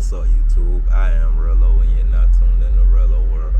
What's up, YouTube? I am Rello, and you're not tuned in to Rello World.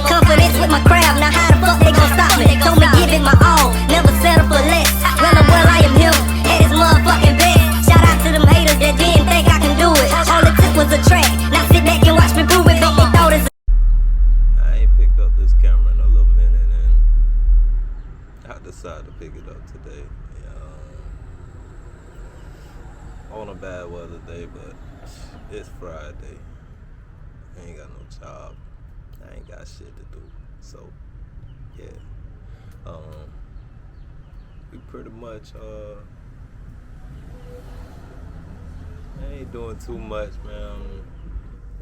Confidence with my craft, now how the fuck they gon' stop me? Told me give it my all, never settle for less. Well, I am him, at his motherfucking best. Shout out to them haters that didn't think I can do it. All it took was a track, now sit back and watch me prove it. But they thought it's I ain't picked up this camera in a little minute, and I decided to pick it up today. On a bad weather day, but it's Friday. I ain't got no job. I ain't got shit to do. So, yeah. We pretty much, I ain't doing too much, man.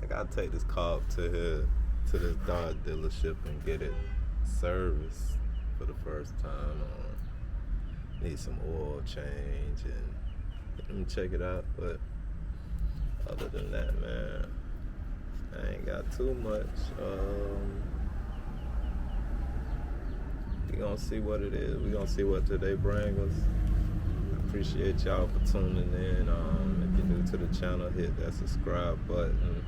I gotta take this car up to this Dodge dealership and get it serviced for the first time. Need some oil change and let them check it out. But other than that, man, I ain't got too much. We gonna see what it is. We gonna see what today brings us. I appreciate y'all for tuning in. If you're new to the channel, hit that subscribe button.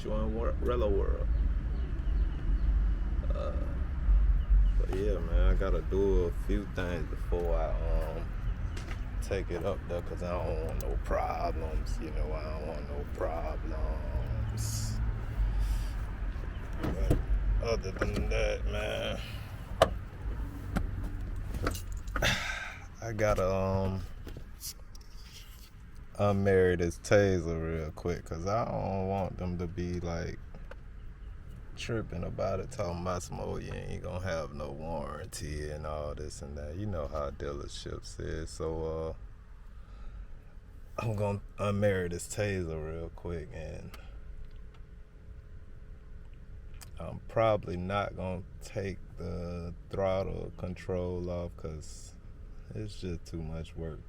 You on Rello World. But yeah, man, I gotta do a few things before I take it up there, cause I don't want no problems. You know, I don't want no problems. But other than that, man, I gotta unmarry this Taser real quick, cause I don't want them to be like tripping about it, talking about some, oh, you ain't gonna have no warranty and all this and that. You know how dealerships is. So I'm gonna unmarry this Taser real quick, and I'm probably not gonna take the throttle control off, cause it's just too much work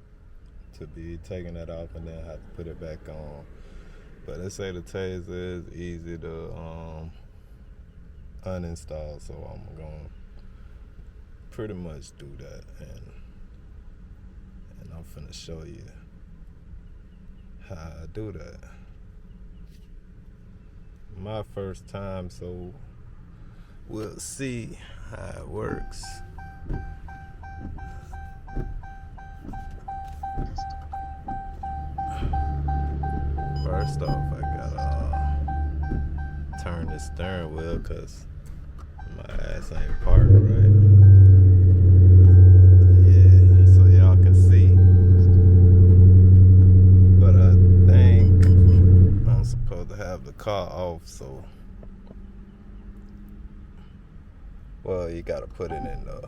to be taking that off and then have to put it back on. But they say the Taser is easy to uninstall, so I'm gonna pretty much do that, and I'm finna show you how I do that. My first time, so we'll see how it works. First off, I gotta turn the steering wheel, cause my ass ain't parked right. Yeah, so y'all can see. But I think I'm supposed to have the car off, so well, you gotta put it in the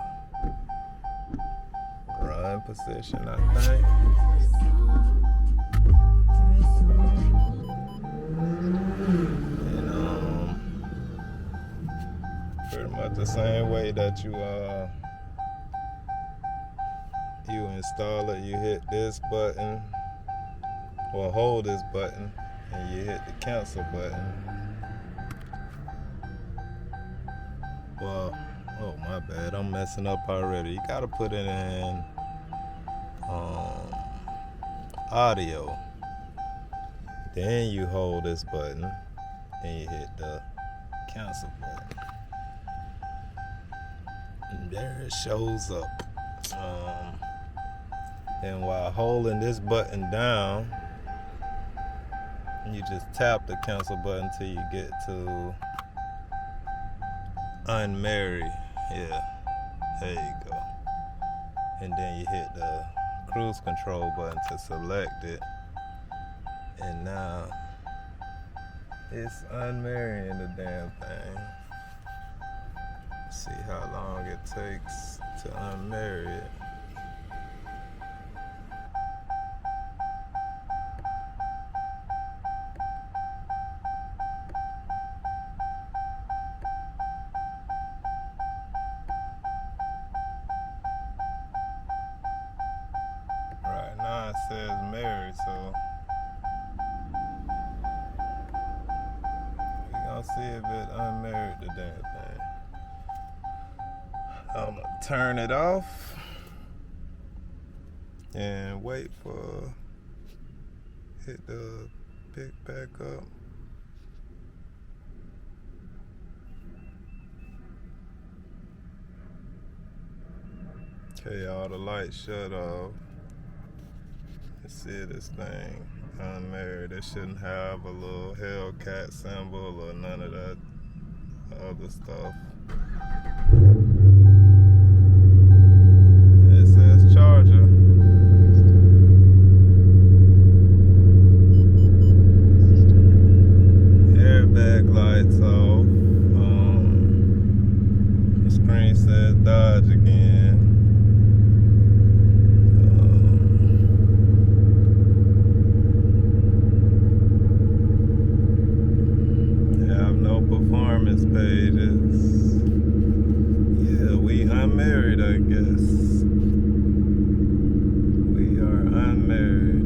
run position, I think. Pretty much the same way that you install it, you hit this button, or hold this button, and you hit the cancel button. Well, oh my bad, I'm messing up already. You gotta put it in audio. Then you hold this button and you hit the cancel button. And there it shows up. And while holding this button down, you just tap the cancel button till you get to unmarry. Yeah, there you go. And then you hit the cruise control button to select it. And now it's unmarrying the damn thing. See how long it takes to unmarry it. turn it off and wait for hit the pick back up. Okay, all the lights shut off. Let's see this thing. Unmarried. It shouldn't have a little Hellcat symbol or none of that other stuff. It says charger. Airbag lights off. The screen says Dodge again. Have no performance pages. Yeah, we unmarried, I guess. We are unmarried.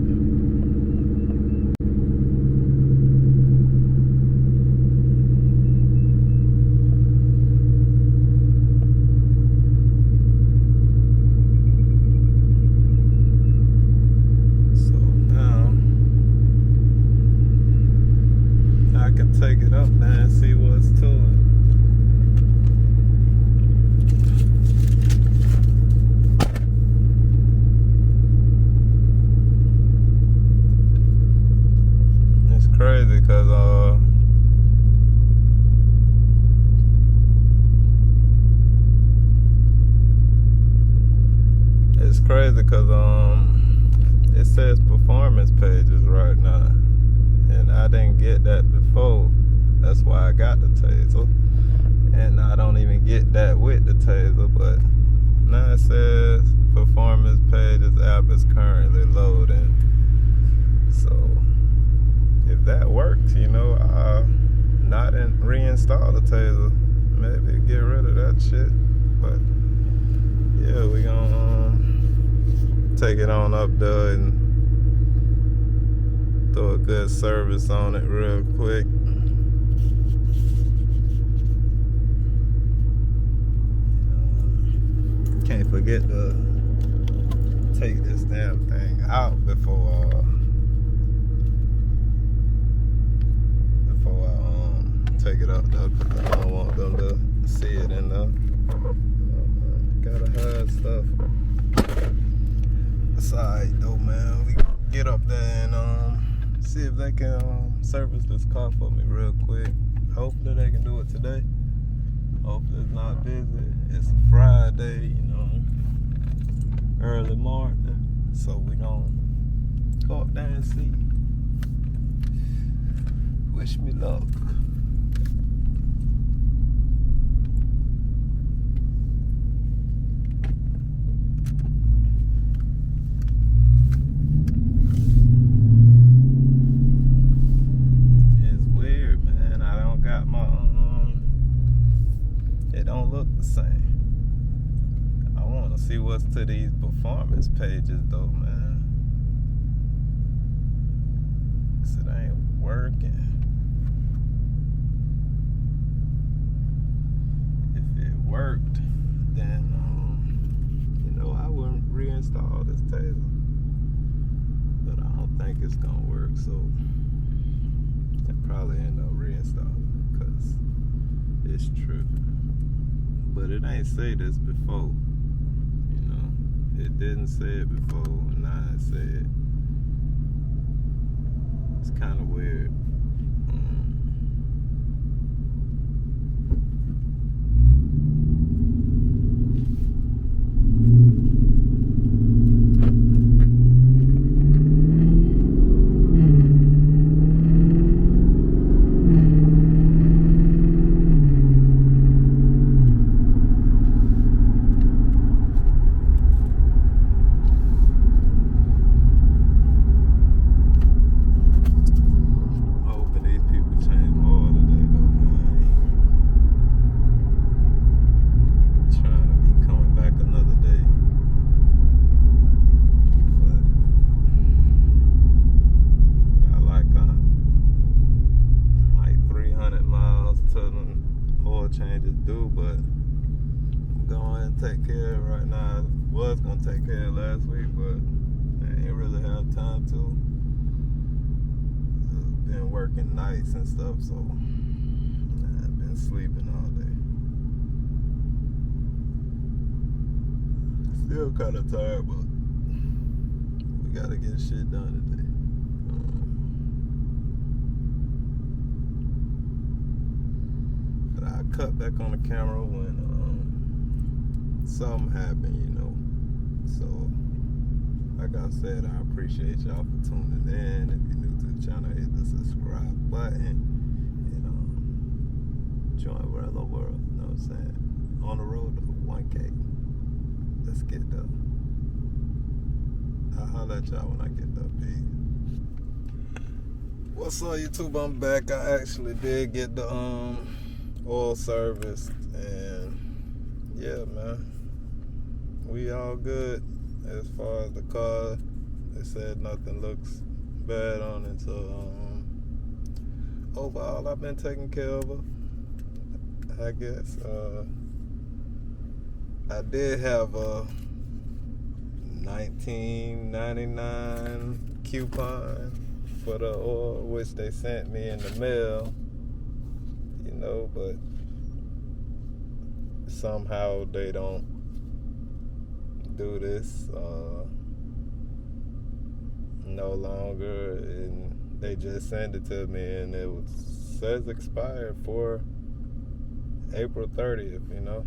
Take it up there and see what's to it. It's crazy because it says performance pages right now. And I didn't get that before. That's why I got the taser. And I don't even get that with the taser. But now it says performance pages app is currently loading. So if that works, I'll not reinstall the taser. Maybe get rid of that shit. But yeah, we gonna take it on up there and throw a good service on it real quick. Can't forget to take this damn thing out before I take it up though, because I don't want them to see it in there. Gotta hide stuff. It's alright though, man. We get up there and see if they can service this car for me real quick. Hopefully they can do it today. Hopefully it's not busy. It's a Friday, early morning. So we gonna go up there and see. Wish me luck. See what's to these performance pages though, man. Cause it ain't working. If it worked, then I wouldn't reinstall this taser. But I don't think it's gonna work, so I'll probably end up reinstalling it because it's tripping. But it ain't say this before. It didn't say it before, and now it said it. It's kind of weird. here last week, but I ain't really have time to. Been working nights and stuff, so I've been sleeping all day. Still kind of tired, but we gotta get shit done today. But I cut back on the camera when something happened, you know. So, like I said, I appreciate y'all for tuning in. If you're new to the channel, hit the subscribe button and join Rello World. You know what I'm saying? On the road to 1K. Let's get there. I'll holler at y'all when I get there. Peace. What's up, YouTube? I'm back. I actually did get the oil serviced, and yeah, man, we all good as far as the car. They said nothing looks bad on it, so overall I've been taking care of her, I guess. I did have a $19.99 coupon for the oil, which they sent me in the mail, you know, but somehow they don't do this no longer, and they just sent it to me, and it says expired for April 30th, you know.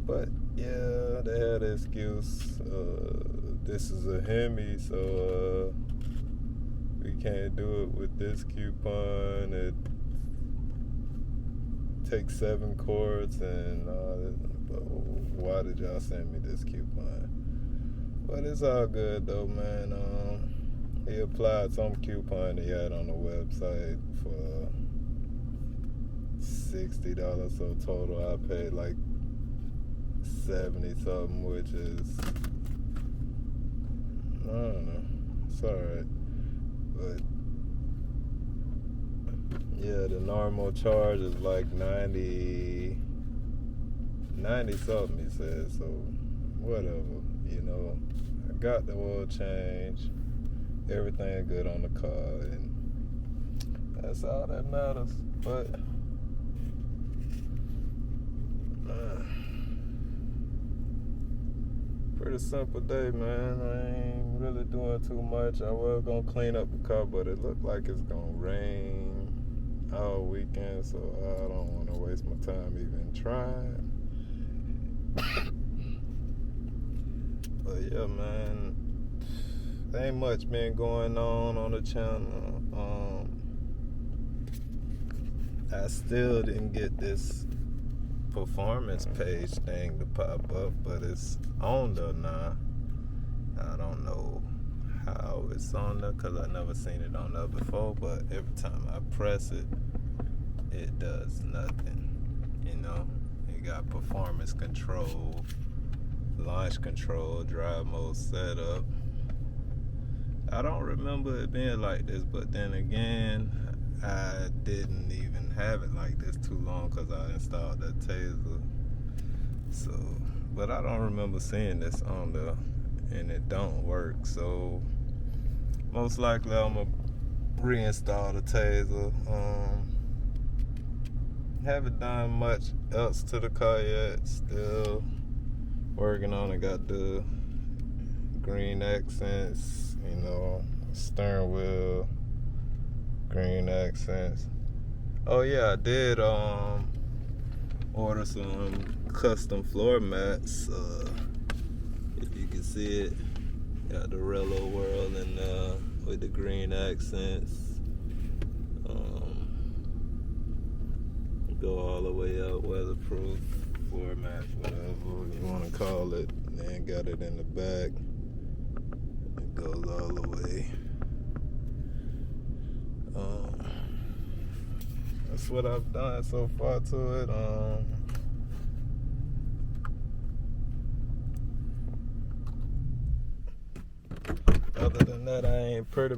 But yeah, they had an excuse. This is a hemi, so we can't do it with this coupon. It takes 7 quarts, and why did y'all send me this coupon? But it's all good though, man. He applied some coupon he had on the website for $60, so total I paid like 70 something, which is, I don't know, it's alright. But yeah, the normal charge is like 90 something, he said, so whatever, you know. I got the oil change, everything good on the car, and that's all that matters. But pretty simple day, man. I ain't really doing too much. I was gonna clean up the car, but it looked like it's gonna rain all weekend, so I don't want to waste my time even trying. But yeah, man, there ain't much been going on the channel. I still didn't get this performance page thing to pop up, but it's on there now. I don't know how it's on there because I never seen it on there before, but every time I press it, it does nothing, you know. You got performance control, launch control, drive mode setup. I don't remember it being like this, but then again, I didn't even have it like this too long because I installed that Taser. So, but I don't remember seeing this on there, and it don't work. So most likely I'm gonna reinstall the Taser. Haven't done much else to the car yet. Still working on it. Got the green accents, you know, steering wheel, green accents. Oh yeah, I did order some custom floor mats. If you can see it, got the Rello World and with the green accents. Go all the way up, weatherproof, floor mats, whatever you want to call it. And then got it in the back. It goes all the way. That's what I've done so far to it. Other than that, I pretty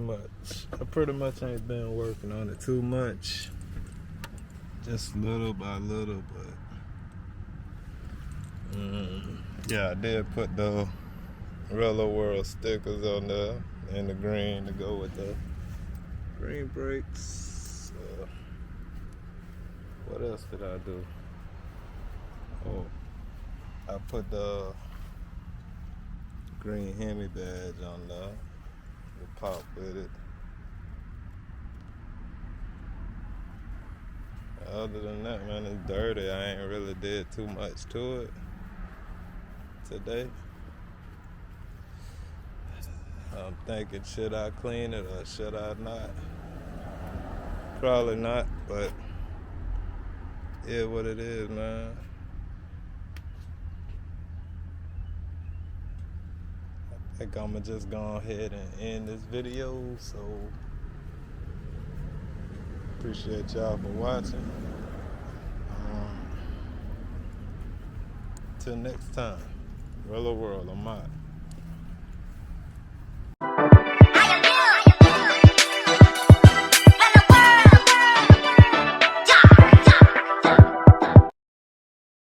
much ain't been working on it too much. Just little by little, but Yeah, I did put the Rello World stickers on there and the green to go with the green brakes. What else did I do? Oh, I put the green hemi badge on there. The pop with it. Other than that, man, it's dirty. I ain't really did too much to it today. I'm thinking, should I clean it or should I not? Probably not, but yeah, what it is, man. I think I'ma just go ahead and end this video, so appreciate y'all for watching. Till next time, Rello World, I'm out.